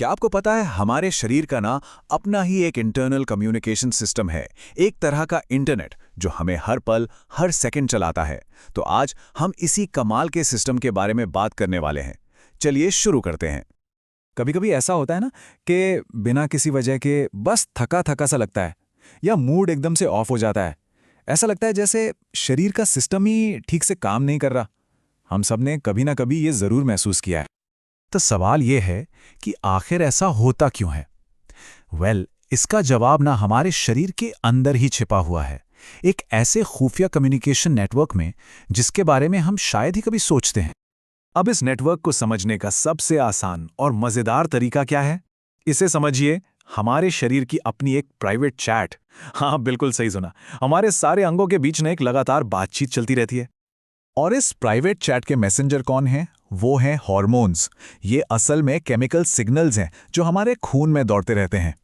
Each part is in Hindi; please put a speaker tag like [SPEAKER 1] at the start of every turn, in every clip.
[SPEAKER 1] क्या आपको पता है हमारे शरीर का ना अपना ही एक इंटरनल कम्युनिकेशन सिस्टम है, एक तरह का इंटरनेट जो हमें हर पल हर सेकंड चलाता है। तो आज हम इसी कमाल के सिस्टम के बारे में बात करने वाले हैं। चलिए शुरू करते हैं।
[SPEAKER 2] कभी कभी ऐसा होता है ना कि बिना किसी वजह के बस थका थका सा लगता है या मूड एकदम से ऑफ हो जाता है। ऐसा लगता है जैसे शरीर का सिस्टम ही ठीक से काम नहीं कर रहा। हम सब ने कभी ना कभी ये जरूर महसूस किया है। तो सवाल ये है कि आखिर ऐसा होता क्यों है। इसका जवाब ना हमारे शरीर के अंदर ही छिपा हुआ है, एक ऐसे खुफिया कम्युनिकेशन नेटवर्क में जिसके बारे में हम शायद ही कभी सोचते हैं। अब इस नेटवर्क को समझने का सबसे आसान और मजेदार तरीका क्या है? इसे समझिए, हमारे शरीर की अपनी एक प्राइवेट चैट। हाँ, बिल्कुल सही सुना। हमारे सारे अंगों के बीच में एक लगातार बातचीत चलती रहती है। और इस प्राइवेट चैट के मैसेंजर कौन हैं? वो हैं हॉर्मोन्स। ये असल में केमिकल सिग्नल्स हैं जो हमारे खून में दौड़ते रहते हैं।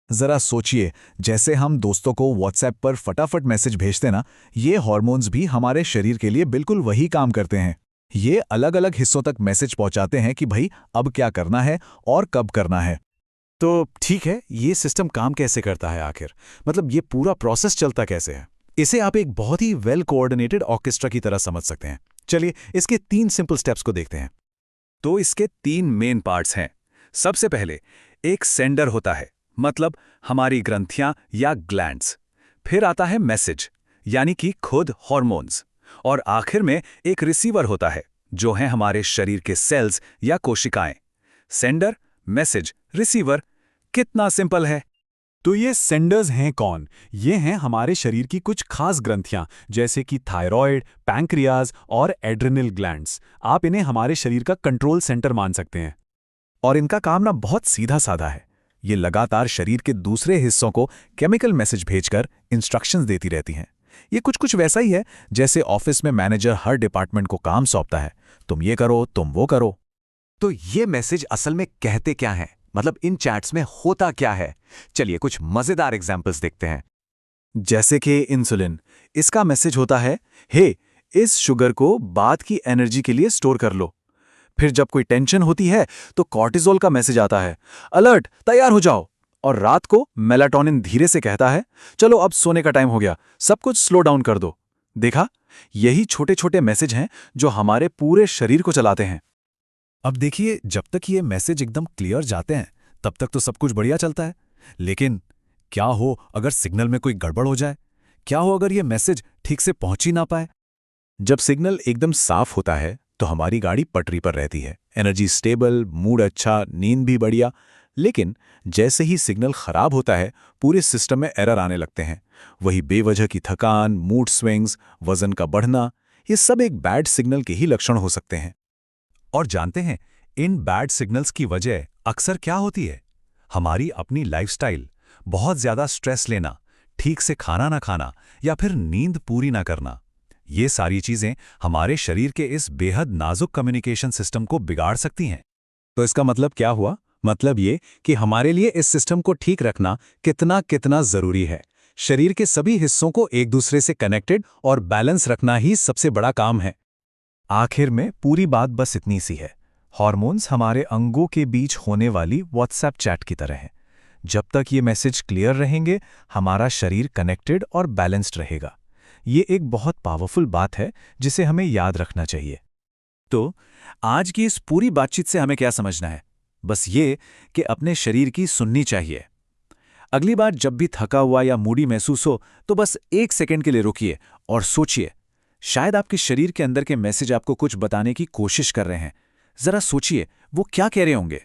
[SPEAKER 2] जरा सोचिए, जैसे हम दोस्तों को व्हाट्सएप पर फटाफट मैसेज भेजते ना, ये हॉर्मोन्स भी हमारे शरीर के लिए बिल्कुल वही काम करते हैं। ये अलग अलग हिस्सों तक मैसेज पहुंचाते हैं कि भाई अब क्या करना है और कब करना है। तो ठीक है, ये सिस्टम काम कैसे करता है आखिर? मतलब ये पूरा प्रोसेस चलता कैसे है? इसे आप एक बहुत ही वेल कोऑर्डिनेटेड ऑर्केस्ट्रा की तरह समझ सकते हैं। चलिए इसके 3 सिंपल स्टेप्स को देखते हैं। तो इसके 3 मेन पार्ट्स हैं। सबसे पहले एक सेंडर होता है, मतलब हमारी ग्रंथियां या ग्लैंड्स। फिर आता है मैसेज, यानी कि खुद हॉर्मोन्स। और आखिर में एक रिसीवर होता है, जो है हमारे शरीर के सेल्स या कोशिकाएं। सेंडर, मैसेज, रिसीवर, कितना सिंपल है। तो ये सेंडर्स हैं कौन? ये हैं हमारे शरीर की कुछ खास ग्रंथियां, जैसे कि थायराइड, पैंक्रियाज और एड्रिनल ग्लैंड्स। आप इन्हें हमारे शरीर का कंट्रोल सेंटर मान सकते हैं। और इनका काम ना बहुत सीधा साधा है। ये लगातार शरीर के दूसरे हिस्सों को केमिकल मैसेज भेजकर इंस्ट्रक्शंस देती रहती हैं। ये कुछ वैसा ही है जैसे ऑफिस में मैनेजर हर डिपार्टमेंट को काम सौंपता है, तुम ये करो, तुम वो करो। तो ये मैसेज असल में कहते क्या हैं? मतलब इन चैट्स में होता क्या है? चलिए कुछ मजेदार एग्जांपल्स देखते हैं। जैसे कि इंसुलिन, इसका मैसेज होता है, हे, इस शुगर को बाद की एनर्जी के लिए स्टोर कर लो। फिर जब कोई टेंशन होती है तो कॉर्टिसोल का मैसेज आता है, अलर्ट, तैयार हो जाओ। और रात को मेलाटोनिन धीरे से कहता है, चलो अब सोने का टाइम हो गया, सब कुछ स्लो डाउन कर दो। देखा, यही छोटे छोटे मैसेज हैं जो हमारे पूरे शरीर को चलाते हैं। अब देखिए, जब तक ये मैसेज एकदम क्लियर जाते हैं तब तक तो सब कुछ बढ़िया चलता है। लेकिन क्या हो अगर सिग्नल में कोई गड़बड़ हो जाए? क्या हो अगर ये मैसेज ठीक से पहुंच ही ना पाए? जब सिग्नल एकदम साफ होता है तो हमारी गाड़ी पटरी पर रहती है, एनर्जी स्टेबल, मूड अच्छा, नींद भी बढ़िया। लेकिन जैसे ही सिग्नल खराब होता है, पूरे सिस्टम में एरर आने लगते हैं। वही बेवजह की थकान, मूड स्विंग्स, वजन का बढ़ना, ये सब एक बैड सिग्नल के ही लक्षण हो सकते हैं। और जानते हैं, इन बैड सिग्नल्स की वजह अक्सर क्या होती है? हमारी अपनी लाइफस्टाइल, बहुत ज्यादा स्ट्रेस लेना, ठीक से खाना ना खाना या फिर नींद पूरी ना करना। ये सारी चीजें हमारे शरीर के इस बेहद नाजुक कम्युनिकेशन सिस्टम को बिगाड़ सकती हैं। तो इसका मतलब क्या हुआ? मतलब ये कि हमारे लिए इस सिस्टम को ठीक रखना कितना कितना जरूरी है। शरीर के सभी हिस्सों को एक दूसरे से कनेक्टेड और बैलेंस रखना ही सबसे बड़ा काम है। आखिर में पूरी बात बस इतनी सी है, हॉर्मोन्स हमारे अंगों के बीच होने वाली व्हाट्सएप चैट की तरह हैं। जब तक ये मैसेज क्लियर रहेंगे, हमारा शरीर कनेक्टेड और बैलेंस्ड रहेगा। ये एक बहुत पावरफुल बात है जिसे हमें याद रखना चाहिए। तो आज की इस पूरी बातचीत से हमें क्या समझना है? बस ये कि अपने शरीर की सुननी चाहिए। अगली बार जब भी थका हुआ या मूडी महसूस हो तो बस 1 सेकंड के लिए रुकिए और सोचिए, शायद आपके शरीर के अंदर के मैसेज आपको कुछ बताने की कोशिश कर रहे हैं। जरा सोचिए वो क्या कह रहे होंगे।